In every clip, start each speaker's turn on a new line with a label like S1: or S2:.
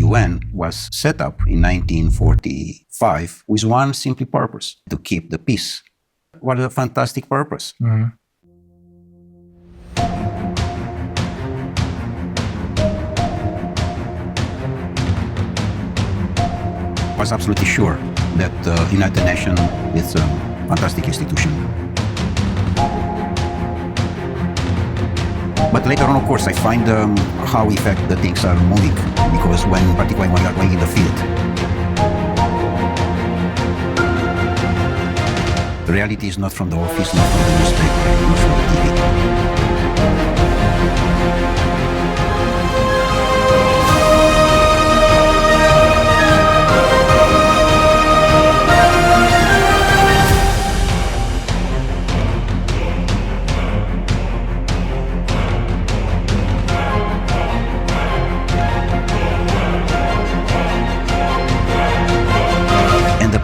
S1: UN was set up in 1945 with one simple purpose, to keep the peace. What a fantastic purpose.
S2: Mm-hmm.
S1: I was absolutely sure that the United Nations is a fantastic institution. But later on, of course, I find how in fact the things are moving, because particularly when you are going in the field, the reality is not from the office, not from the newspaper, not from the TV.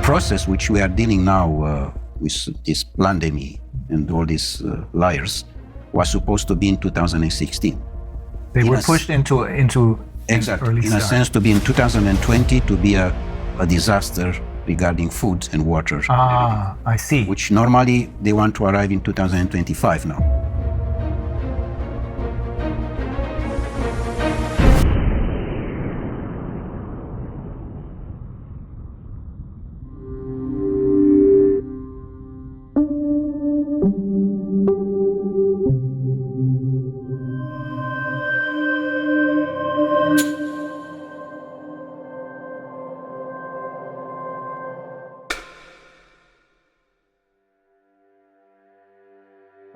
S1: Process which we are dealing now with this pandemic and all these liars was supposed to be in 2016.
S2: They were pushed into
S1: exactly
S2: early
S1: in a sense to be in 2020 to be a disaster regarding food and water.
S2: I see.
S1: Which normally they want to arrive in 2025 now.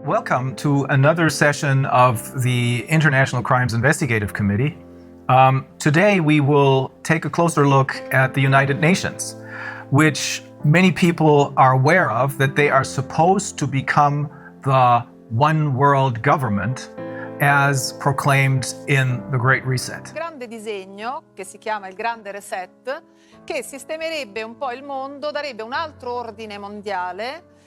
S2: Welcome to another session of the International Crimes Investigative Committee. Today we will take a closer look at the United Nations, which many people are aware of, that they are supposed to become the one world government as proclaimed in the Great Reset.
S3: Grande disegno che si chiama il Grande Reset, che sistemerebbe un po' il mondo, darebbe un altro ordine mondiale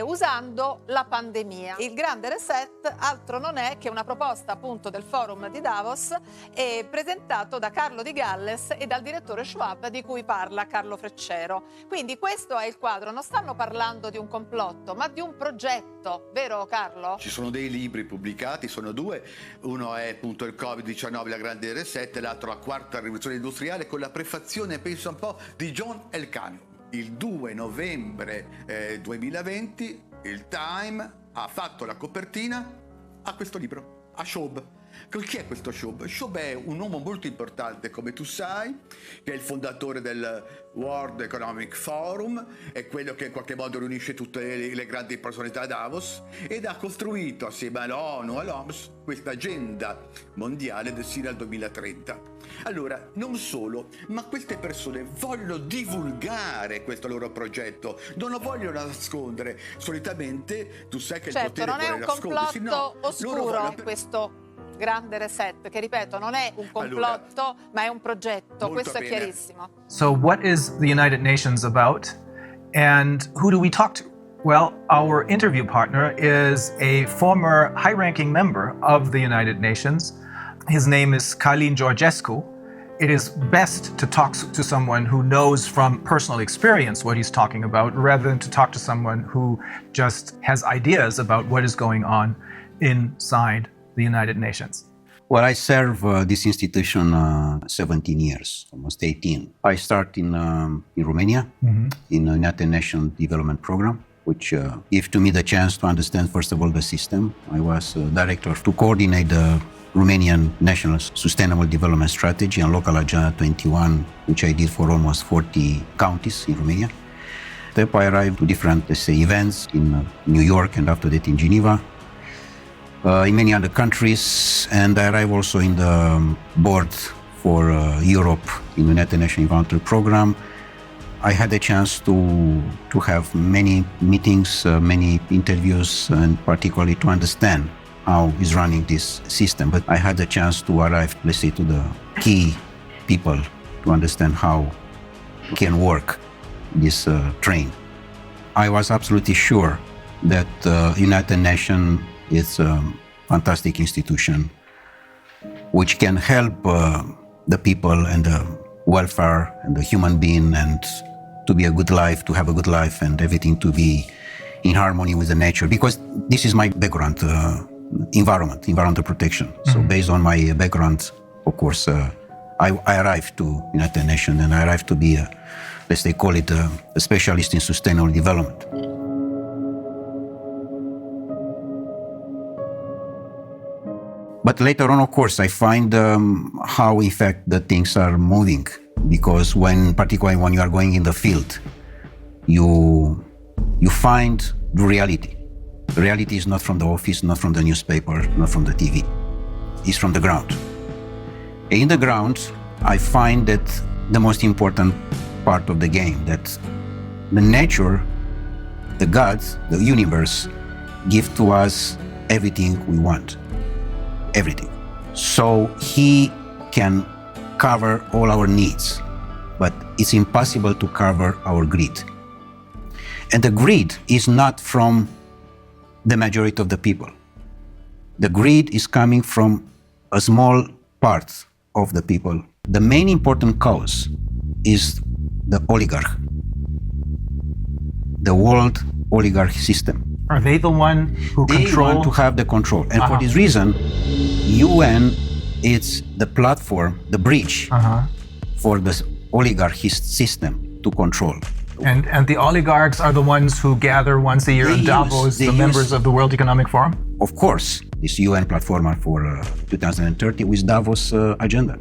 S3: usando la pandemia. Il Grande Reset altro non è che una proposta appunto del forum di Davos presentato da Carlo Di Galles e dal direttore Schwab di cui parla Carlo Freccero. Quindi questo è il quadro, non stanno parlando di un complotto ma di un progetto, vero Carlo?
S4: Ci sono dei libri pubblicati, sono due, uno è appunto il Covid-19, la Grande Reset, e l'altro la quarta rivoluzione industriale, con la prefazione, penso un po', di John Elkann. Il 2 novembre 2020 il Time ha fatto la copertina a questo libro, a Schwab. Chi è questo Schwab? Schwab è un uomo molto importante, come tu sai, che è il fondatore del World Economic Forum, è quello che in qualche modo riunisce tutte le grandi personalità a Davos, ed ha costruito assieme all'ONU, all'OMS, questa agenda mondiale sino al 2030. Allora, non solo, ma queste persone vogliono divulgare questo loro progetto, non lo vogliono nascondere. Solitamente tu sai che il potere
S3: non è un
S4: nascondersi.
S3: complotto oscuro questo Grande Reset, che ripeto non è un complotto ma è un progetto, questo è chiarissimo.
S2: So what is the United Nations about, and who do we talk to? Well, our interview partner is a former high-ranking member of the United Nations. His name is Calin Georgescu. It is best to talk to someone who knows from personal experience what he's talking about, rather than to talk to someone who just has ideas about what is going on inside the United Nations.
S1: Well, I serve this institution 17 years, almost 18. I start in Romania, in the United Nations Development Program, which gave to me the chance to understand, first of all, the system. I was director to coordinate the Romanian National Sustainable Development Strategy and Local Agenda 21, which I did for almost 40 counties in Romania. Step, I arrived to different, let's say, events in New York and after that in Geneva, in many other countries, and I arrived also in the board for Europe in the United Nations Environmental Program. I had a chance to have many meetings, many interviews, and particularly to understand how is running this system. But I had a chance to arrive, let's say, to the key people to understand how can work this train. I was absolutely sure that United Nations is a fantastic institution which can help the people and the welfare and the human being, and to be a good life, to have a good life, and everything to be in harmony with the nature. Because this is my background, environmental protection. So based on my background, of course, I arrived to United Nations, and I arrived to be, let's say, call it a specialist in sustainable development. But later on, of course, I find how, in fact, the things are moving. Because particularly when you are going in the field, you find the reality. The reality is not from the office, not from the newspaper, not from the TV. It's from the ground. In the ground, I find that the most important part of the game, that the nature, the gods, the universe, give to us everything we want. Everything. So he can cover all our needs, but it's impossible to cover our greed. And the greed is not from the majority of the people. The greed is coming from a small part of the people. The main important cause is the oligarch, the world oligarch system.
S2: Are they the one who
S1: They
S2: control?
S1: want to have the control. And for this reason, UN is the platform, the bridge for the oligarchy system to control.
S2: And the oligarchs are the ones who gather once a year in Davos, the members of the World Economic Forum?
S1: Of course, this UN platform for 2030 with Davos agenda.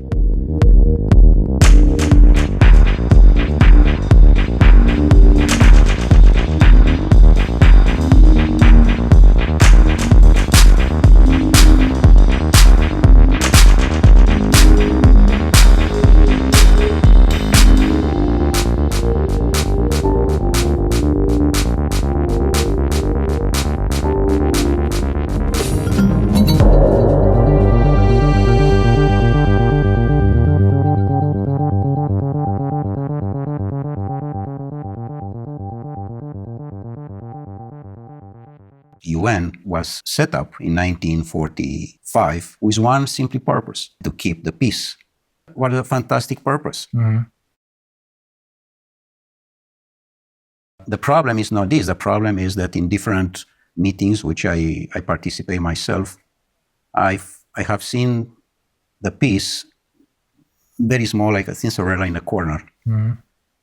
S1: UN was set up in 1945 with one simple purpose, to keep the peace. What a fantastic purpose. The problem is not this. The problem is that in different meetings, which I participate myself, I have seen the peace very small, like a Cinderella in the corner.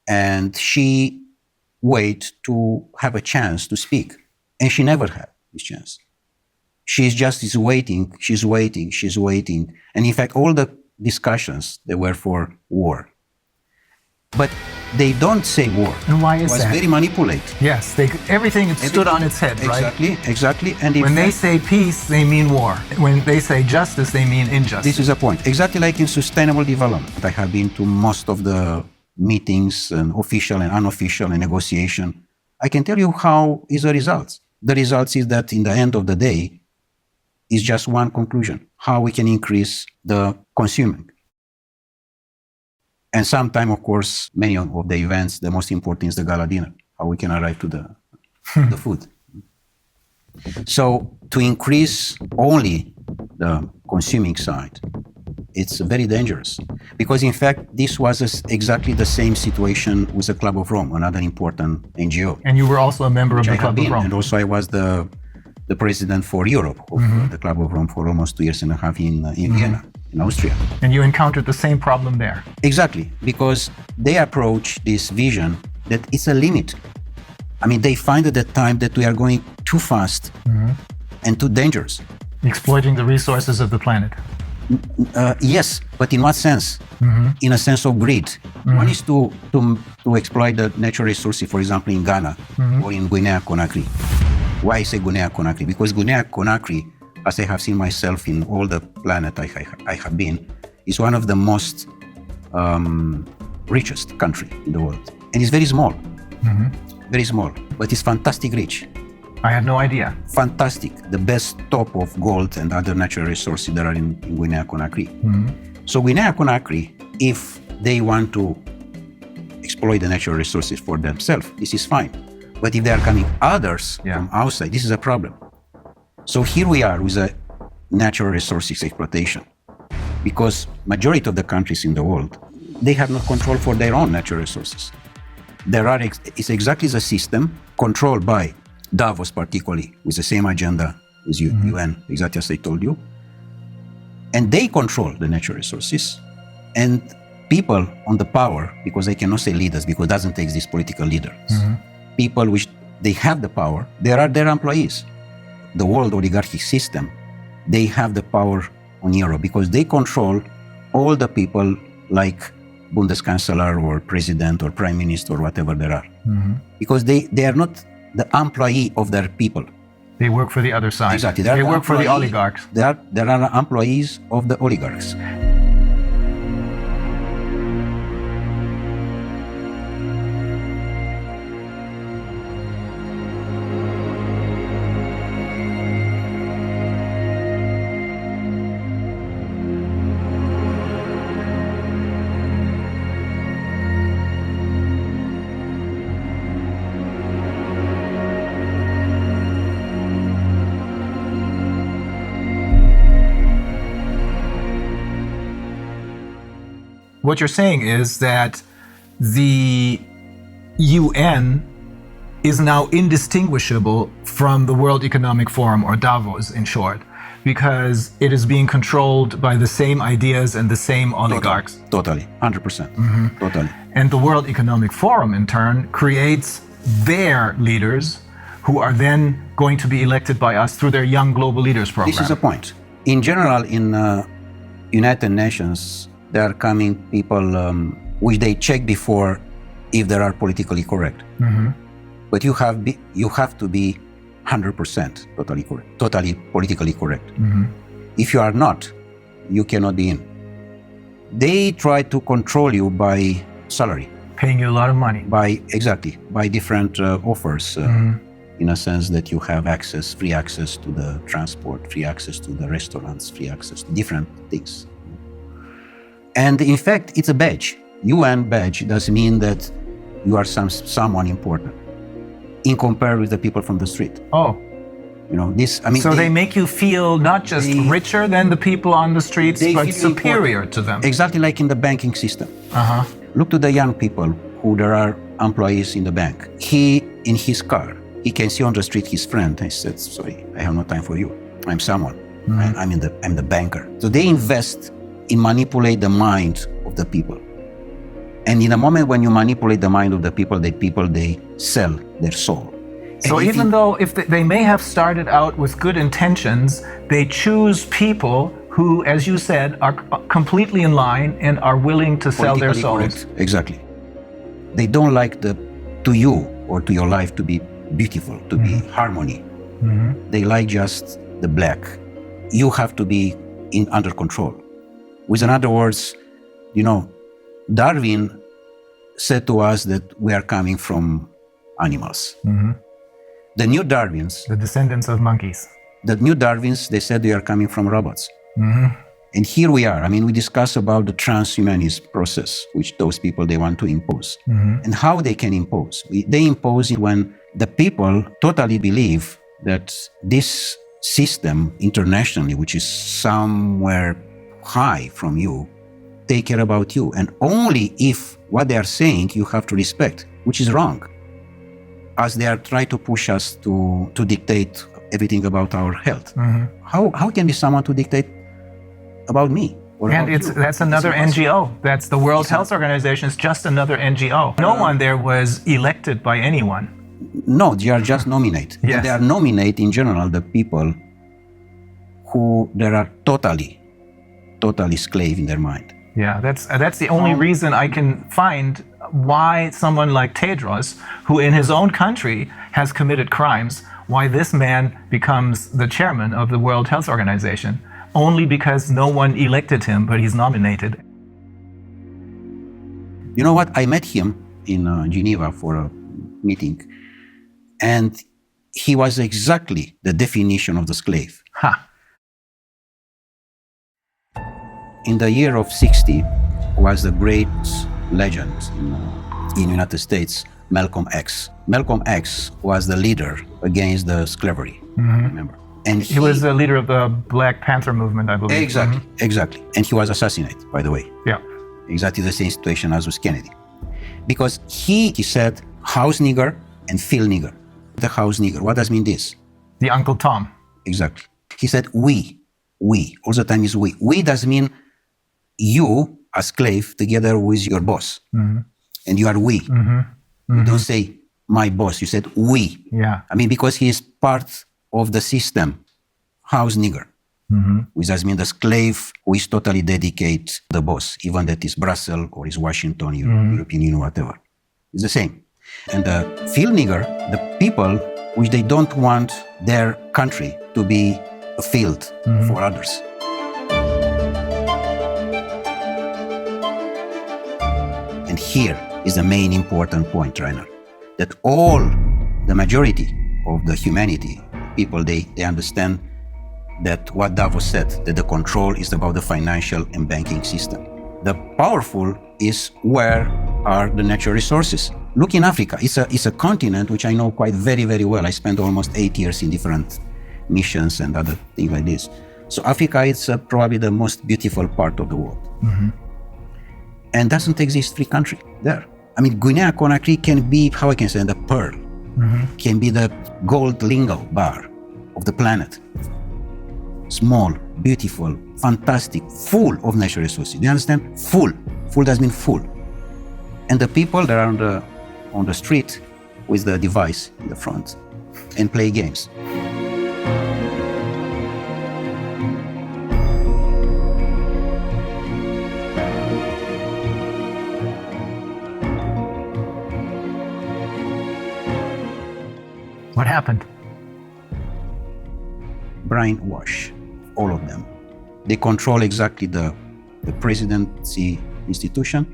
S1: And she wait to have a chance to speak. And she never had this chance. She's waiting. And in fact, all the discussions, they were for war. But they don't say war.
S2: And why is
S1: that? It was
S2: that?
S1: very manipulated.
S2: Yes, everything stood on its head, right?
S1: Exactly. And
S2: when they say peace, they mean war. When they say justice, they mean injustice.
S1: This is a point. Exactly like in sustainable development. I have been to most of the meetings, and official and unofficial, and negotiation. I can tell you how is the results. The results is that in the end of the day, is just one conclusion: how we can increase the consuming. And sometimes, of course, many of the events, the most important is the gala dinner, how we can arrive to the food. So to increase only the consuming side, it's very dangerous. Because in fact, this was exactly the same situation with the Club of Rome, another important NGO.
S2: And you were also a member of the Club of Rome.
S1: And also I was the president for Europe of the Club of Rome for almost 2.5 years in Vienna, in Austria.
S2: And you encountered the same problem there.
S1: Exactly, because they approach this vision that it's a limit. I mean, they find at that time that we are going too fast and too dangerous.
S2: Exploiting the resources of the planet.
S1: Yes, but in what sense? In a sense of greed. One is to exploit the natural resources, for example, in Ghana or in Guinea-Conakry. Why I say Guinea-Conakry? Because Guinea-Conakry, as I have seen myself in all the planet I have been, is one of the most richest country in the world. And it's very small, very small, but it's fantastic rich.
S2: I had no idea.
S1: Fantastic, the best top of gold and other natural resources that are in Guinea-Conakry. So Guinea-Conakry, if they want to exploit the natural resources for themselves, this is fine. But if there are coming others from outside, this is a problem. So here we are with a natural resources exploitation. because majority of the countries in the world, they have no control for their own natural resources. It's exactly the system controlled by Davos, particularly with the same agenda as UN, exactly as I told you. And they control the natural resources. And people on the power, because I cannot say leaders, because it doesn't exist political leaders. People which they have the power, they are their employees. The world oligarchic system, they have the power on Europe because they control all the people like Bundeskanzler or president or prime minister or whatever there are. Because they are not the employee of their people.
S2: They work for the other side.
S1: Exactly.
S2: They work for the oligarchs.
S1: They are employees of the oligarchs.
S2: What you're saying is that the UN is now indistinguishable from the World Economic Forum, or Davos in short, because it is being controlled by the same ideas and the same oligarchs.
S1: Totally, 100%. Totally.
S2: And the World Economic Forum, in turn, creates their leaders who are then going to be elected by us through their Young Global Leaders program.
S1: This is a point. In general, in United Nations, there are coming people which they check before if they are politically correct. But you have to be 100% totally correct, totally politically correct. If you are not, you cannot be in. They try to control you by salary.
S2: Paying you a lot of money.
S1: By different offers, in a sense that you have free access to the transport, free access to the restaurants, free access to different things. And in fact, it's a badge. UN badge does mean that you are someone important in comparison with the people from the street.
S2: Oh.
S1: This,
S2: so they make you feel not just richer than the people on the streets, but superior to them.
S1: Exactly like in the banking system. Look to the young people who there are employees in the bank. He, in his car, he can see on the street his friend. I said, sorry, I have no time for you. I'm someone. I'm the banker. So they invest in manipulate the mind of the people. And in a moment when you manipulate the mind of the people, they sell their soul.
S2: So even though if they may have started out with good intentions, they choose people who, as you said, are completely in line and are willing to sell their souls.
S1: Correct. Exactly. They don't like to you or to your life to be beautiful, to be harmony. They like just the black. You have to be under control. With other words, Darwin said to us that we are coming from animals. The new Darwins,
S2: the descendants of monkeys.
S1: The new Darwins, they said they are coming from robots. And here we are. We discuss about the transhumanism process, which those people, they want to impose. And how they can impose. They impose it when the people totally believe that this system internationally, which is somewhere high from you, take care about you. And only if what they are saying you have to respect, which is wrong. As they are trying to push us to dictate everything about our health. How can be someone to dictate about me?
S2: And that's another NGO. That's the World Health Organization. It's just another NGO. No one there was elected by anyone.
S1: No, they are just nominated.
S2: Yes.
S1: They are nominated in general the people who they are totally slave in their mind.
S2: Yeah, that's the only reason I can find why someone like Tedros, who in his own country has committed crimes, why this man becomes the chairman of the World Health Organization. Only because no one elected him, but he's nominated.
S1: You know what? I met him in Geneva for a meeting, and he was exactly the definition of the slave. In the year of 60 was the great legend in United States, Malcolm X. Malcolm X was the leader against the slavery, remember? And
S2: he was the leader of the Black Panther movement, I believe.
S1: Exactly, exactly. And he was assassinated, by the way.
S2: Yeah.
S1: Exactly the same situation as with Kennedy. Because he said house nigger and field nigger. The house nigger, what does mean this?
S2: The Uncle Tom.
S1: Exactly. He said we, all the time is we. We does mean you, a slave, together with your boss. And you are we. You don't say my boss, you said we.
S2: Yeah.
S1: I mean, because he is part of the system, house nigger. Which does mean the slave who is totally dedicated to the boss, even that is Brussels or is Washington, European Union, whatever. It's the same. And the field nigger, the people which they don't want their country to be a field for others. And here is the main important point, Rainer, that all the majority of the humanity, people, they understand that what Davos said, that the control is about the financial and banking system. The powerful is where are the natural resources. Look in Africa, it's a continent which I know quite very, very well. I spent almost 8 years in different missions and other things like this. So Africa is probably the most beautiful part of the world. And doesn't exist free country there. I mean, Guinea-Conakry can be, how I can say, the pearl, can be the gold lingo bar of the planet. Small, beautiful, fantastic, full of natural resources. Do you understand? Full. Full does mean full. And the people that are on the street with the device in the front and play games.
S2: What happened?
S1: Brainwash, all of them. They control exactly the presidency institution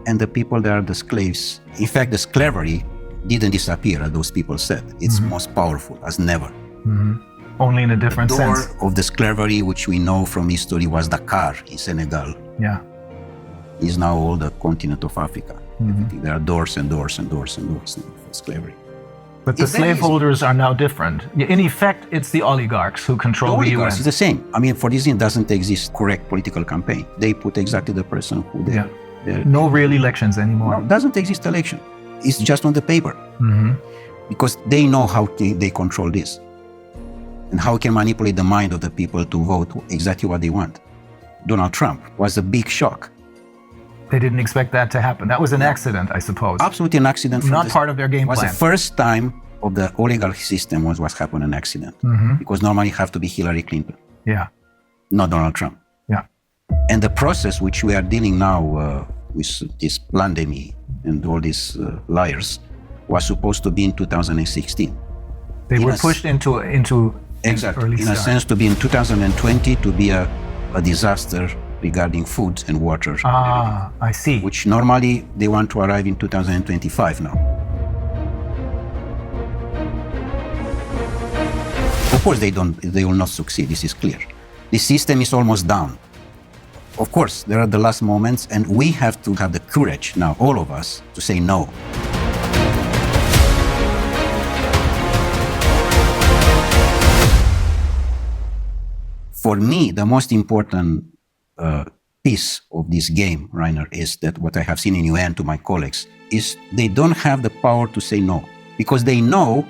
S1: and the people that are the slaves. In fact, the slavery didn't disappear, as those people said. It's most powerful as never.
S2: Only in a different sense.
S1: The door of the slavery, which we know from history, was Dakar in Senegal.
S2: Yeah.
S1: Is now all the continent of Africa. There are doors and doors and doors and doors for slavery.
S2: But the slaveholders are now different. In effect, it's the oligarchs who control the UN.
S1: It's the same. I mean, for this reason, doesn't exist correct political campaign. They put exactly the person who they...
S2: No real elections anymore.
S1: No, doesn't exist election. It's just on the paper. Because they know how they control this. And how can manipulate the mind of the people to vote exactly what they want. Donald Trump was a big shock.
S2: They didn't expect that to happen. That was an accident, I suppose.
S1: Absolutely an accident.
S2: Not part of their game plan.
S1: It was the first time of the oligarchy system was happened an accident. Because normally it have to be Hillary Clinton.
S2: Yeah.
S1: Not Donald Trump.
S2: Yeah.
S1: And the process which we are dealing now with this pandemic and all these liars was supposed to be in 2016.
S2: They were pushed into
S1: exactly,
S2: early
S1: in
S2: start.
S1: a sense to be in 2020 to be a disaster regarding food and water.
S2: I see.
S1: Which normally they want to arrive in 2025 now. Of course they will not succeed, this is clear. The system is almost down. Of course, there are the last moments and we have to have the courage now, all of us, to say no. For me, the most important piece of this game, Rainer, is that what I have seen in UN to my colleagues is they don't have the power to say no, because they know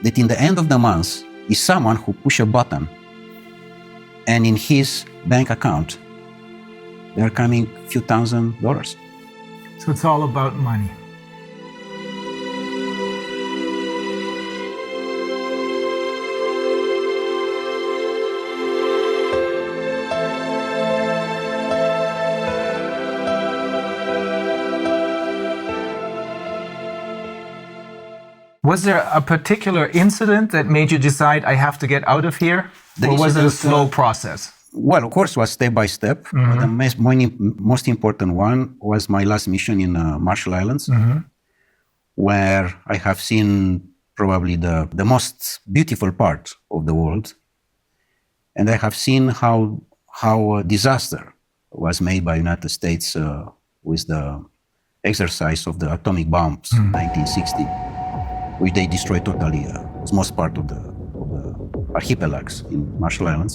S1: that in the end of the month is someone who push a button and in his bank account there are coming few $1,000s.
S2: So it's all about money. Was there a particular incident that made you decide, I have to get out of here? Or was it a slow process?
S1: Well, of course, it was step by step. But the most important one was my last mission in Marshall Islands, where I have seen probably the most beautiful part of the world. And I have seen how a disaster was made by United States with the exercise of the atomic bombs in 1960. Which they destroyed totally, most part of the archipelagos in Marshall Islands.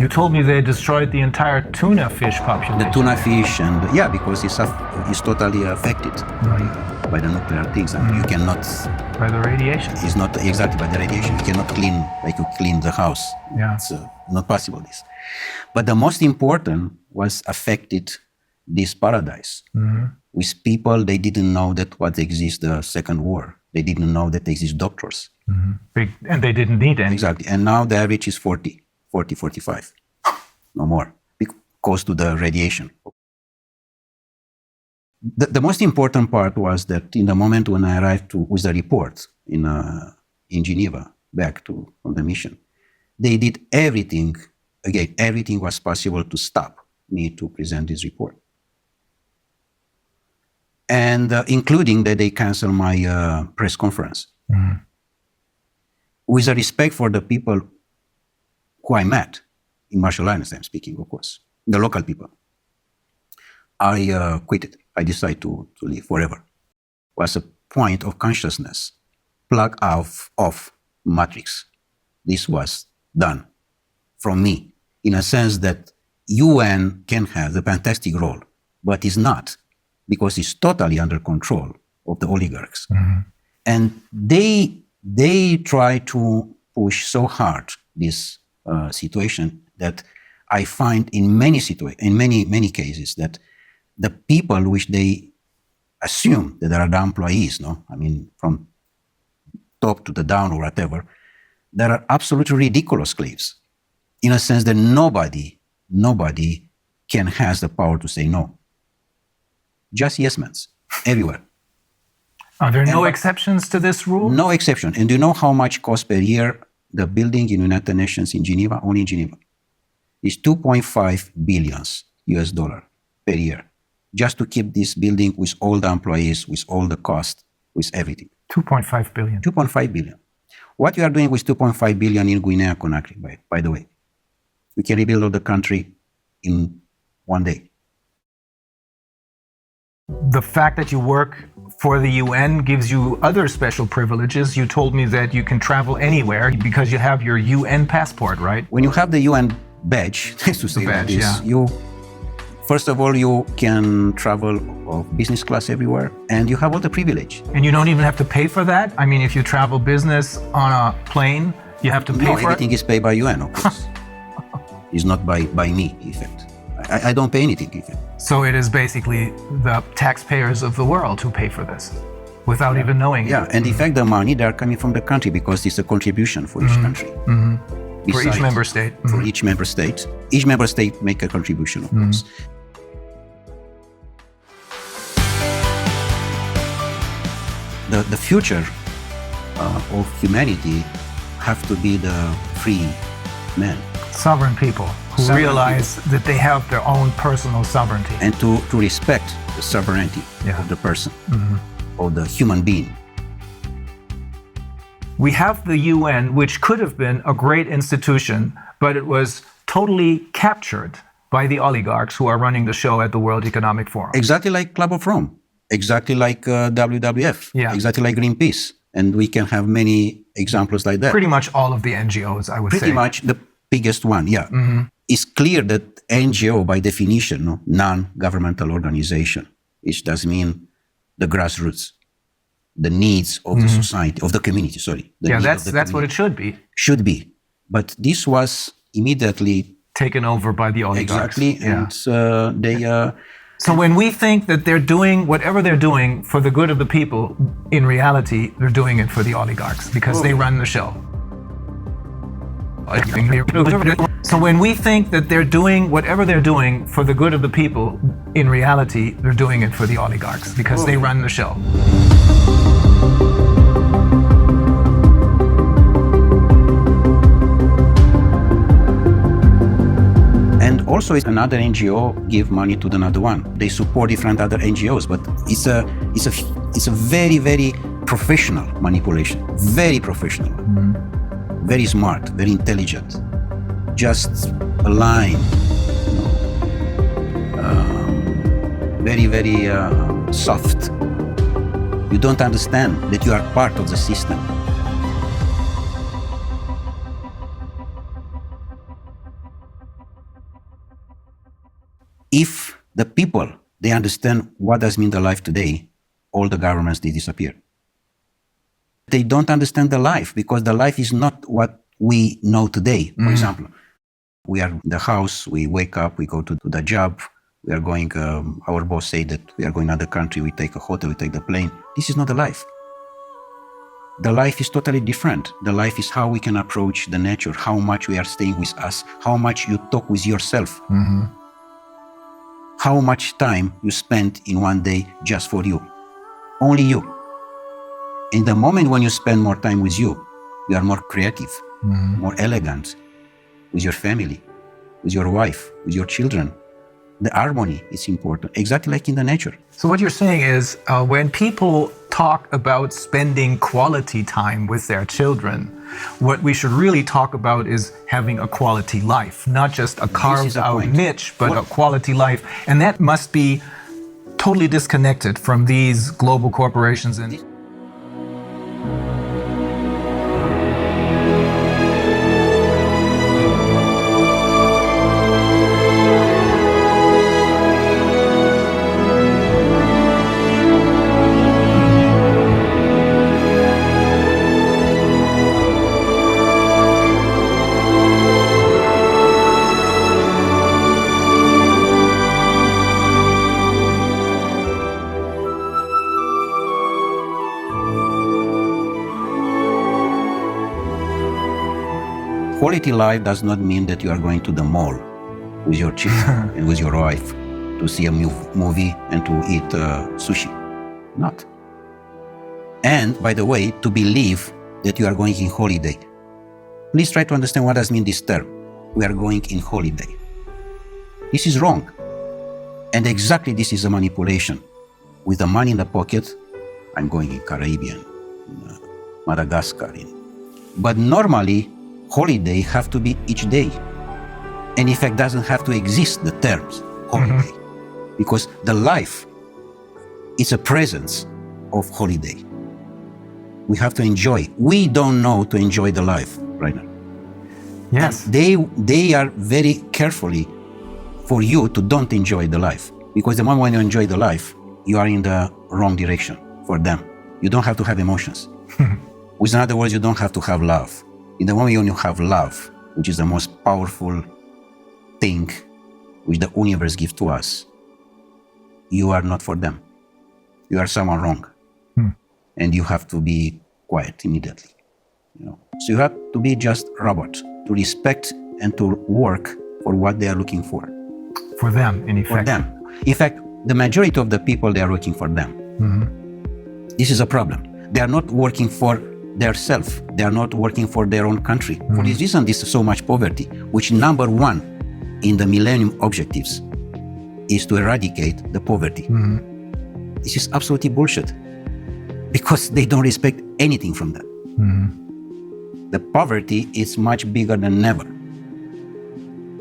S2: You told me they destroyed the entire tuna fish population.
S1: The tuna fish, and because it's totally affected by the nuclear things, and you cannot.
S2: By the radiation.
S1: It's not exactly by the radiation. You cannot clean like you clean the house.
S2: Yeah.
S1: It's not possible. This, but the most important was affected this paradise with people. They didn't know that what exists the Second War. They didn't know that exist doctors.
S2: And they didn't need any.
S1: Exactly. And now the average is 40, 45. No more, because to the radiation. The most important part was that in the moment when I arrived with the report in Geneva, back from the mission, they did everything, again, everything was possible to stop me to present this report. And including that they canceled my press conference. With a respect for the people who I met, in Marshall Islands I'm speaking, of course, the local people, I quit it. I decided to leave forever. It was a point of consciousness, plug off matrix. This was done from me, in a sense that UN can have the fantastic role, but is not, because it's totally under control of the oligarchs. And they try to push so hard this situation that I find in many cases that the people which they assume that they are the employees, I mean, from top to the down or whatever, they are absolutely ridiculous slaves, in a sense that nobody can has the power to say no. Just yes men, everywhere.
S2: Are there no exceptions to this rule?
S1: No exception. And do you know how much costs per year the building in United Nations in Geneva, only in Geneva? It's $2.5 billion US dollar per year, just to keep this building with all the employees, with all the cost, with everything.
S2: 2.5 billion.
S1: 2.5 billion. What you are doing with 2.5 billion in Guinea-Conakry, by the way? We can rebuild all the country in one day.
S2: The fact that you work for the UN gives you other special privileges. You told me that you can travel anywhere because you have your UN passport, right?
S1: When you have the UN badge, to say
S2: badge,
S1: this, you first of all, you can travel of business class everywhere, and you have all the privilege.
S2: And you don't even have to pay for that? I mean, if you travel business on a plane, you have to pay for it?
S1: No, everything is paid by UN, of course. It's not by me, in fact. I don't pay anything, in fact.
S2: So it is basically the taxpayers of the world who pay for this, without even knowing it.
S1: Yeah, and in fact, the money, they are coming from the country because it's a contribution for each country.
S2: For each member state.
S1: For each member state. Each member state make a contribution, of course. The future of humanity have to be the free men.
S2: Sovereign people who realize that they have their own personal sovereignty.
S1: And to respect the sovereignty of the person, of the human being.
S2: We have the UN, which could have been a great institution, but it was totally captured by the oligarchs who are running the show at the World Economic Forum.
S1: Exactly like Club of Rome, exactly like WWF, exactly like Greenpeace. And we can have many examples like that.
S2: Pretty much all of the NGOs, I would say.
S1: Pretty much the biggest one, It's clear that NGO, by definition, non-governmental organization, which does mean the grassroots, the needs of the society, of the community,
S2: that's what it should be.
S1: Should be. But this was immediately
S2: taken over by the oligarchs.
S1: Exactly, and they...
S2: So when we think that they're doing whatever they're doing for the good of the people, in reality, they're doing it for the oligarchs because they run the show. So when we think that they're doing whatever they're doing for the good of the people, in reality, they're doing it for the oligarchs because they run the show.
S1: And also, another NGO give money to another one. They support different other NGOs, but it's a very, very professional manipulation. Very professional. Very smart, very intelligent. Just a line. Very, very soft. You don't understand that you are part of the system. if the people, they understand what does mean the life today, all the governments, they disappear. They don't understand the life because the life is not what we know today. For example, we are in the house, we wake up, we go to the job, we are going, our boss say that we are going to another country, we take a hotel, we take the plane. This is not the life. The life is totally different. The life is how we can approach the nature, how much we are staying with us, how much you talk with yourself, how much time you spend in one day just for you, only you. In the moment when you spend more time with you are more creative, more elegant, with your family, with your wife, with your children. The harmony is important, exactly like in the nature.
S2: So what you're saying is when people talk about spending quality time with their children, what we should really talk about is having a quality life, not just a carved out niche, but a quality life. And that must be totally disconnected from these global corporations. And
S1: quality life does not mean that you are going to the mall with your children and with your wife to see a movie and to eat sushi. Not. And, by the way, to believe that you are going in holiday. Please try to understand what does mean this term. We are going in holiday. This is wrong. And exactly this is a manipulation. With the money in the pocket, I'm going in Caribbean, in Madagascar. But normally, holiday have to be each day. And in fact, doesn't have to exist, the terms holiday. Because the life is a presence of holiday. We have to enjoy. We don't know to enjoy the life right now.
S2: yes,
S1: They are very carefully for you to don't enjoy the life. Because the moment when you enjoy the life, you are in the wrong direction for them. You don't have to have emotions. With other words, you don't have to have love. In the moment when you have love, which is the most powerful thing which the universe gives to us, you are not for them. You are someone wrong. And you have to be quiet immediately. So you have to be just robot, to respect and to work for what they are looking for.
S2: for them, in effect.
S1: For them. In fact, the majority of the people, they are working for them. This is a problem. They are not working for their self. They are not working for their own country. For this reason, this is so much poverty, which number one in the Millennium Objectives is to eradicate the poverty. This is absolutely bullshit because they don't respect anything from that. The poverty is much bigger than ever.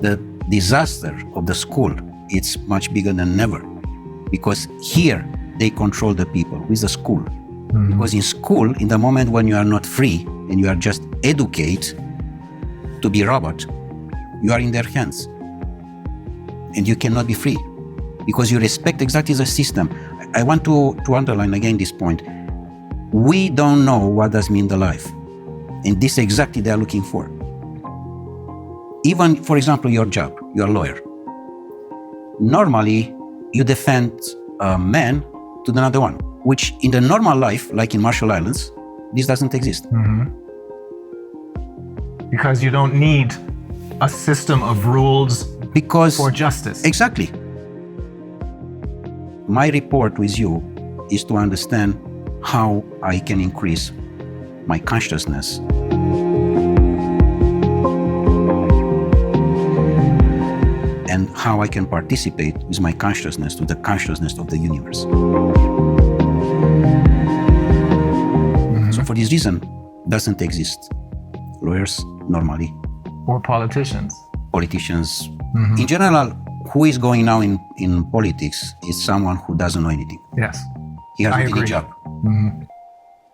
S1: The disaster of the school, it's much bigger than ever because here they control the people with the school. Because in school, in the moment when you are not free and you are just educated to be robot, you are in their hands. And you cannot be free because you respect exactly the system. I want to underline again this point. We don't know what does mean the life. And this exactly they are looking for. Even, for example, your job, you're a lawyer. Normally, you defend a man to another one, which in the normal life, like in Marshall Islands, this doesn't exist.
S2: Because you don't need a system of rules
S1: Because
S2: for justice.
S1: Exactly. My report with you is to understand how I can increase my consciousness. And how I can participate with my consciousness to the consciousness of the universe. So for this reason, doesn't exist. Lawyers, normally.
S2: Or politicians.
S1: Politicians. In general, who is going now in politics is someone who doesn't know anything.
S2: Yes.
S1: He has
S2: I
S1: any
S2: agree.
S1: job.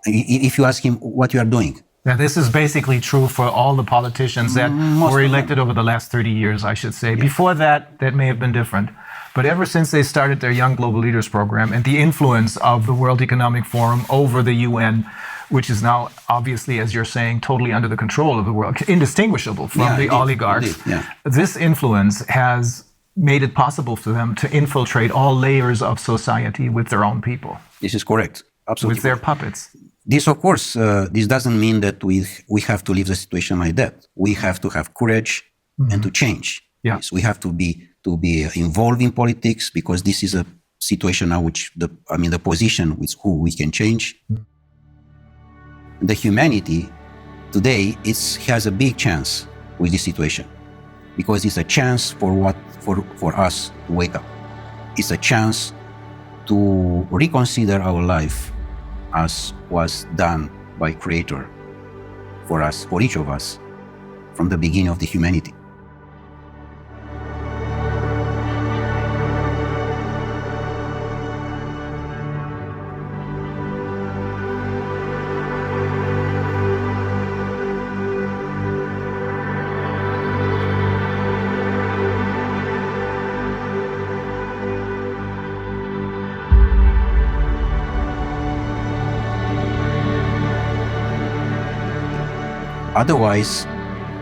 S1: If you ask him what you are doing,
S2: Now, this is basically true for all the politicians that
S1: Most
S2: were
S1: of them.
S2: elected over the last 30 years, I should say. Before that, that may have been different. But ever since they started their Young Global Leaders program and the influence of the World Economic Forum over the UN, which is now obviously, as you're saying, totally under the control of the world, indistinguishable from the oligarchs, this influence has made it possible for them to infiltrate all layers of society with their own people.
S1: This is correct. Absolutely.
S2: With their puppets.
S1: This, of course, this doesn't mean that we have to leave the situation like that. We have to have courage and to change.
S2: Yeah.
S1: Yes, we have to be involved in politics, because this is a situation now which the position with who we can change. The humanity today has a big chance with this situation, because it's a chance for us to wake up. It's a chance to reconsider our life as was done by Creator for us, for each of us, from the beginning of the humanity. Otherwise,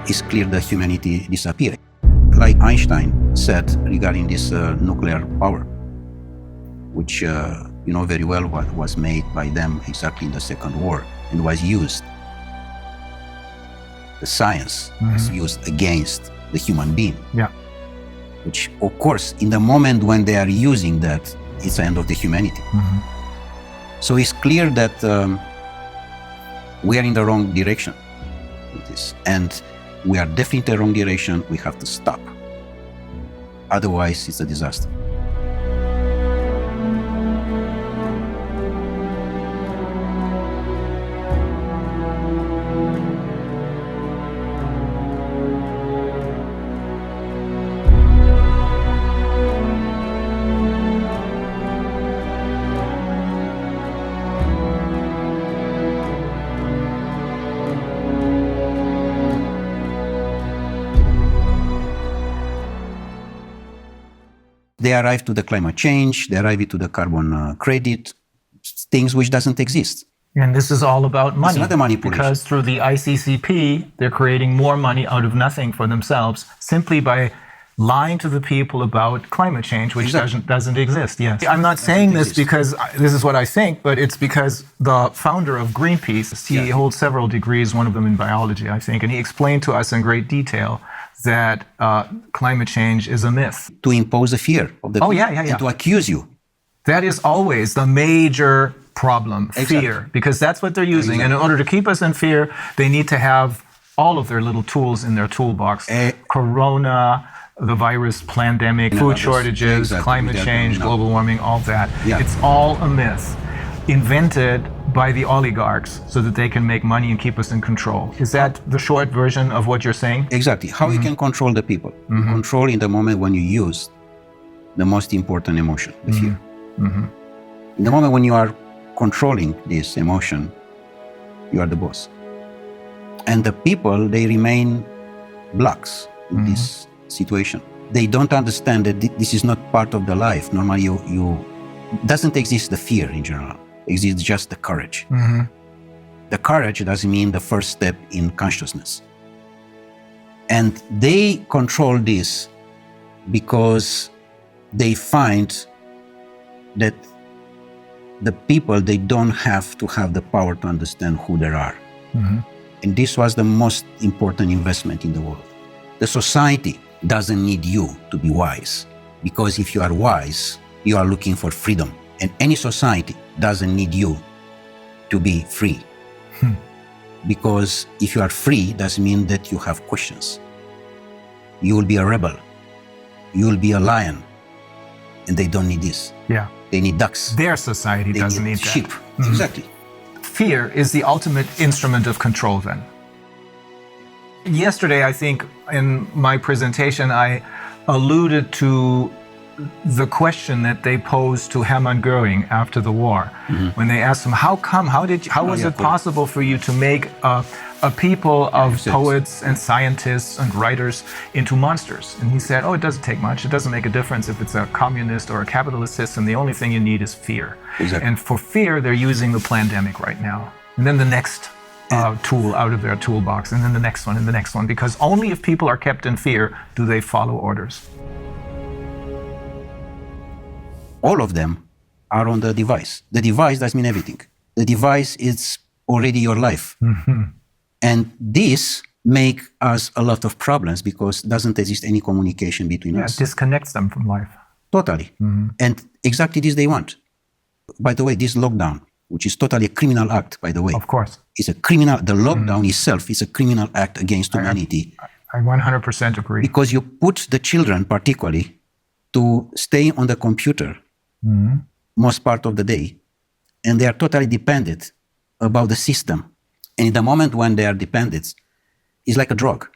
S1: it's clear that humanity disappears. Like Einstein said regarding this nuclear power, which you know very well what was made by them exactly in the Second War and was used. The science was used against the human being.
S2: Yeah.
S1: Which, of course, in the moment when they are using that, it's the end of the humanity. So it's clear that we are in the wrong direction with this. And we are definitely in the wrong direction. We have to stop. Otherwise, it's a disaster. They arrive to the climate change, they arrive to the carbon credit, things which doesn't exist.
S2: And this is all about money.
S1: It's not a manipulation.
S2: Because through the ICCP, they're creating more money out of nothing for themselves simply by lying to the people about climate change, which doesn't exist. Yes. I'm not saying this because this is what I think, but it's because the founder of Greenpeace, he holds several degrees, one of them in biology, I think, and he explained to us in great detail that climate change is a myth.
S1: To impose a fear of the people and to accuse you.
S2: That is always the major problem, fear, because that's what they're using. And in order to keep us in fear, they need to have all of their little tools in their toolbox. Corona, the virus pandemic, food shortages, climate change, global warming, all that. It's all a myth invented by the oligarchs so that they can make money and keep us in control. Is that the short version of what you're saying?
S1: Exactly. How you can control the people. Control in the moment when you use the most important emotion, the fear. In the moment when you are controlling this emotion, you are the boss. And the people, they remain blocks in this situation. They don't understand that this is not part of the life. Normally, you doesn't exist the fear in general. Exists just the courage. The courage doesn't mean the first step in consciousness. And they control this because they find that the people, they don't have to have the power to understand who they are. And this was the most important investment in the world. The society doesn't need you to be wise, because if you are wise, you are looking for freedom. And any society doesn't need you to be free. Because if you are free, doesn't mean that you have questions. You will be a rebel. You will be a lion. And they don't need this.
S2: Yeah.
S1: They need ducks.
S2: Their society doesn't need
S1: sheep.
S2: that.
S1: Exactly.
S2: Fear is the ultimate instrument of control then. Yesterday, I think, in my presentation, I alluded to the question that they posed to Hermann Göring after the war, when they asked him, how was it possible for you to make a a people of
S1: Yes.
S2: poets and scientists and writers into monsters. And he said, oh, it doesn't take much. It doesn't make a difference if it's a communist or a capitalist system. The only thing you need is fear.
S1: Exactly.
S2: And for fear, they're using the pandemic right now. And then the next tool out of their toolbox, and then the next one, and the next one. Because only if people are kept in fear do they follow orders.
S1: All of them are on the device. The device does mean everything. The device is already your life.
S2: Mm-hmm.
S1: And this make us a lot of problems because doesn't exist any communication between
S2: Yeah,
S1: us.
S2: it disconnects them from life.
S1: Totally. And exactly this they want. By the way, this lockdown, which is totally a criminal act, by the way.
S2: Of course.
S1: It's a criminal, the lockdown itself is a criminal act against humanity.
S2: I 100% agree.
S1: Because you put the children particularly to stay on the computer most part of the day, and they are totally dependent about the system. And in the moment when they are dependent, it's like a drug.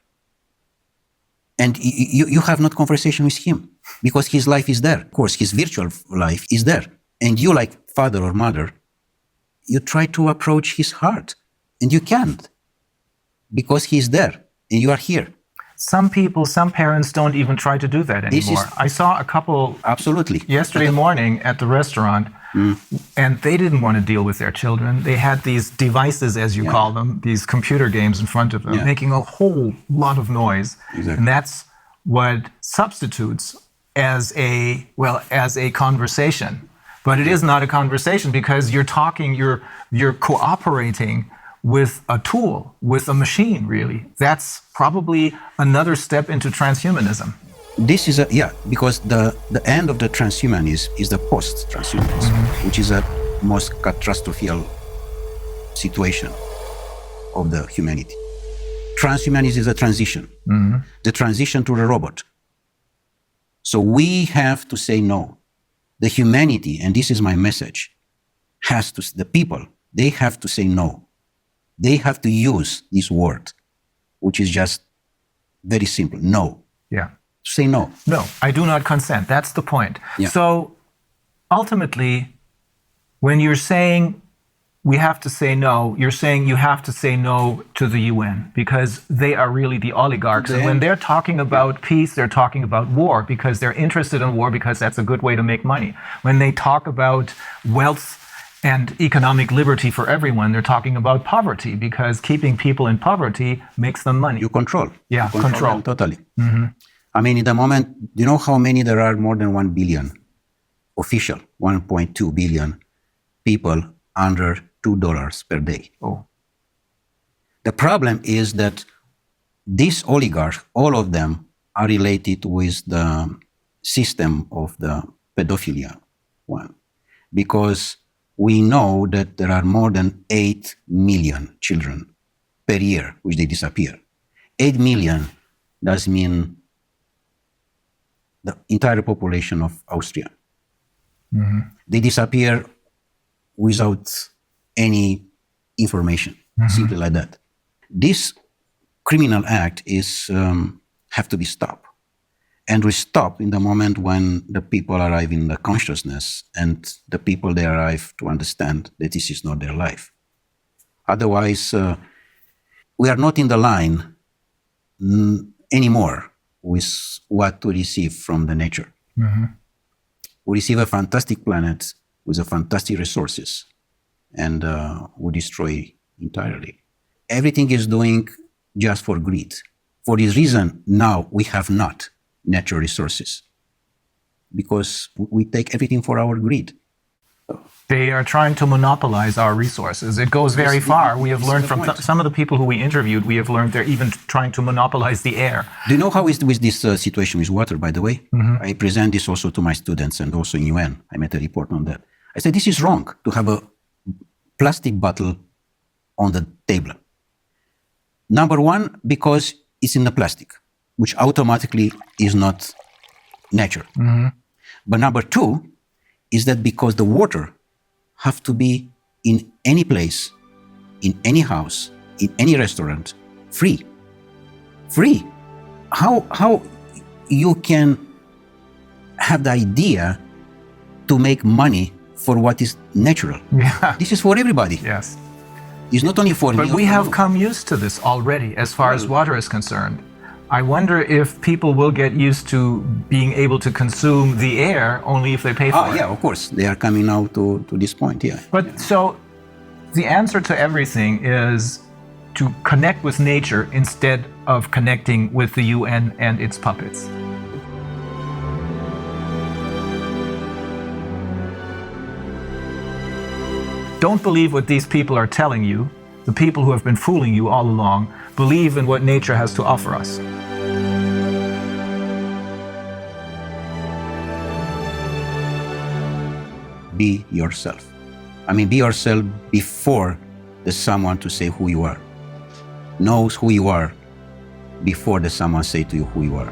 S1: And you have not conversation with him because his life is there. Of course, his virtual life is there. And you, like father or mother, you try to approach his heart, and you can't because he's there and you are here.
S2: Some people, some parents don't even try to do that anymore. I saw a couple
S1: Absolutely.
S2: yesterday morning at the restaurant, and they didn't want to deal with their children. They had these devices, as you call them, these computer games in front of them, making a whole lot of noise.
S1: Exactly.
S2: And that's what substitutes as a conversation. But it is not a conversation because you're talking, you're cooperating with a tool, with a machine, really. That's probably another step into transhumanism.
S1: This is because the end of the transhumanism is the post-transhumanism, which is a most catastrophic situation of the humanity. Transhumanism is a transition, the transition to the robot. So we have to say no. The humanity, and this is my message, the people, they have to say no. They have to use this word, which is just very simple, no.
S2: Yeah.
S1: Say no.
S2: No, I do not consent. That's the point.
S1: Yeah.
S2: So ultimately, when you're saying we have to say no, you're saying you have to say no to the UN because they are really the oligarchs. And when they're talking about peace, they're talking about war because they're interested in war because that's a good way to make money. When they talk about wealth and economic liberty for everyone, they're talking about poverty because keeping people in poverty makes them money.
S1: You control.
S2: Yeah,
S1: You
S2: control.
S1: them totally. I mean, in the moment, do you know how many there are? More than 1 billion official, 1.2 billion people under $2 per day.
S2: Oh.
S1: The problem is that these oligarchs, all of them are related with the system of the pedophilia one, because we know that there are more than 8 million children per year which they disappear. 8 million does mean the entire population of Austria. They disappear without any information, simply like that. This criminal act is have to be stopped. And we stop in the moment when the people arrive in the consciousness and the people they arrive to understand that this is not their life. Otherwise, we are not in the line anymore with what to receive from the nature. We receive a fantastic planet with a fantastic resources, and we destroy entirely. Everything is doing just for greed. For this reason, now we have not natural resources because we take everything for our greed.
S2: They are trying to monopolize our resources. It goes very far. We have learned from some of the people who we interviewed, we have learned they're even trying to monopolize the air.
S1: Do you know how is with this situation with water, by the way? I present this also to my students and also in UN. I made a report on that. I said, this is wrong to have a plastic bottle on the table. Number one, because it's in the plastic, which automatically is not nature. But number two is that because the water have to be in any place, in any house, in any restaurant, free. Free. How you can have the idea to make money for what is natural?
S2: Yeah.
S1: This is for everybody.
S2: Yes.
S1: It's not only for me.
S2: But we have come used to this already as far as water is concerned. I wonder if people will get used to being able to consume the air only if they pay for it.
S1: Yeah, of course. They are coming now to this point, yeah.
S2: But so the answer to everything is to connect with nature instead of connecting with the UN and its puppets. Don't believe what these people are telling you. The people who have been fooling you all along. Believe in what nature has to offer us.
S1: Be yourself. I mean, be yourself before there's someone to say who you are. Knows who you are before there's someone say to you who you are.